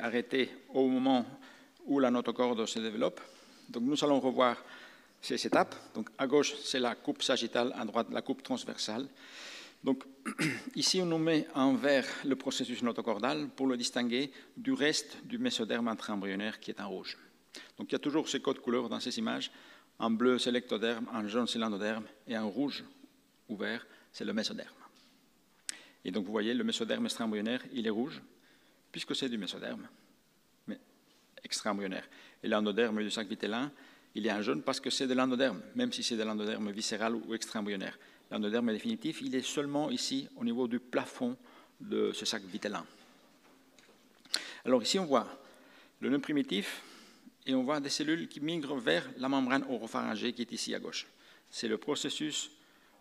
arrêté au moment où la notocorde se développe. Donc nous allons revoir ces étapes. Donc à gauche, c'est la coupe sagittale, à droite, la coupe transversale. Donc ici, on nous met en vert le processus notocordal pour le distinguer du reste du mésoderme intra-embryonnaire qui est en rouge. Donc il y a toujours ces codes couleurs dans ces images. En bleu, c'est l'ectoderme, en jaune, c'est l'endoderme, et en rouge ou vert, c'est le mésoderme. Et donc vous voyez, le mésoderme extra-embryonnaire, il est rouge, puisque c'est du mésoderme, mais extra-embryonnaire. Et l'endoderme du sac vitellin, il est en jaune parce que c'est de l'endoderme, même si c'est de l'endoderme viscéral ou extra-embryonnaire. L'endoderme définitif, il est seulement ici, au niveau du plafond de ce sac vitellin. Alors ici, on voit le nœud primitif, et on voit des cellules qui migrent vers la membrane oropharyngée qui est ici à gauche. C'est le processus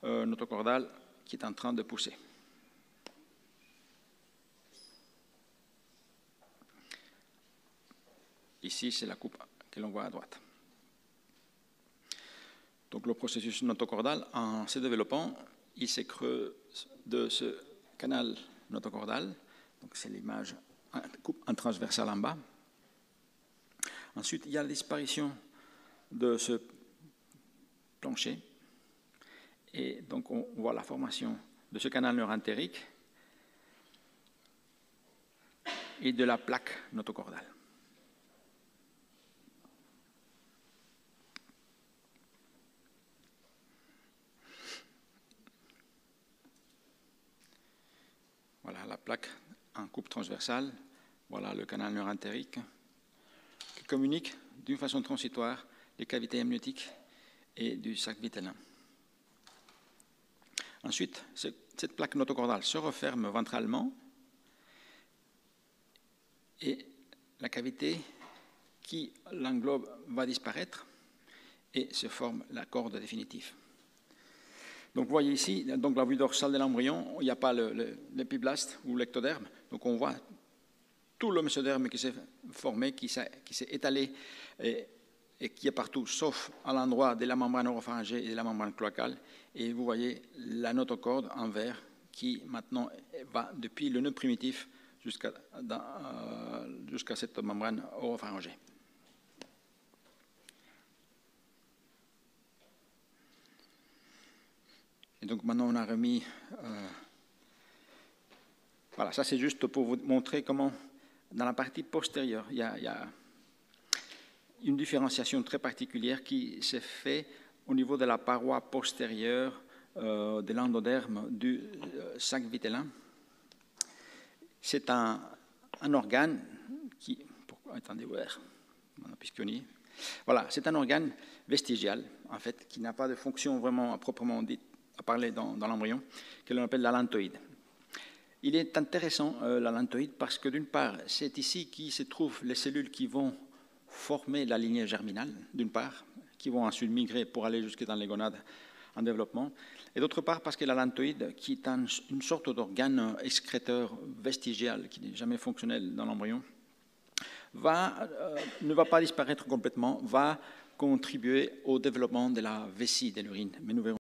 notocordal qui est en train de pousser. Ici, c'est la coupe que l'on voit à droite. Donc le processus notocordal, en se développant, il s'écreuse de ce canal notocordal. Donc c'est l'image en transversale en bas. Ensuite, il y a la disparition de ce plancher. Et donc, on voit la formation de ce canal neurantérique et de la plaque notocordale. Voilà la plaque en coupe transversale. Voilà le canal neurantérique qui communique d'une façon transitoire les cavités amniotiques et du sac vitellin. Ensuite, cette plaque notocordale se referme ventralement et la cavité qui l'englobe va disparaître et se forme la corde définitive. Donc vous voyez ici, donc la vue dorsale de l'embryon, il n'y a pas l'épiblaste ou l'ectoderme, donc on voit tout le mésoderme qui s'est formé, qui s'est étalé et qui est partout, sauf à l'endroit de la membrane oropharyngée et de la membrane cloacale. Et vous voyez la notocorde en vert qui maintenant va depuis le nœud primitif jusqu'à cette membrane oropharyngée. Et donc maintenant on a remis... voilà, ça c'est juste pour vous montrer comment, dans la partie postérieure, il y a une différenciation très particulière qui s'est faite au niveau de la paroi postérieure de l'endoderme du sac vitellin. C'est un organe qui... Attendez, voilà, c'est un organe vestigial, en fait, qui n'a pas de fonction vraiment à proprement dit, à parler dans l'embryon, que l'on appelle l'allantoïde. Il est intéressant, l'allantoïde, parce que d'une part, c'est ici qui se trouvent les cellules qui vont former la lignée germinale, d'une part, qui vont ensuite migrer pour aller jusque dans les gonades en développement, et d'autre part parce que l'allantoïde, qui est une sorte d'organe excréteur vestigial, qui n'est jamais fonctionnel dans l'embryon, ne va pas disparaître complètement, va contribuer au développement de la vessie de l'urine. Mais nous verrons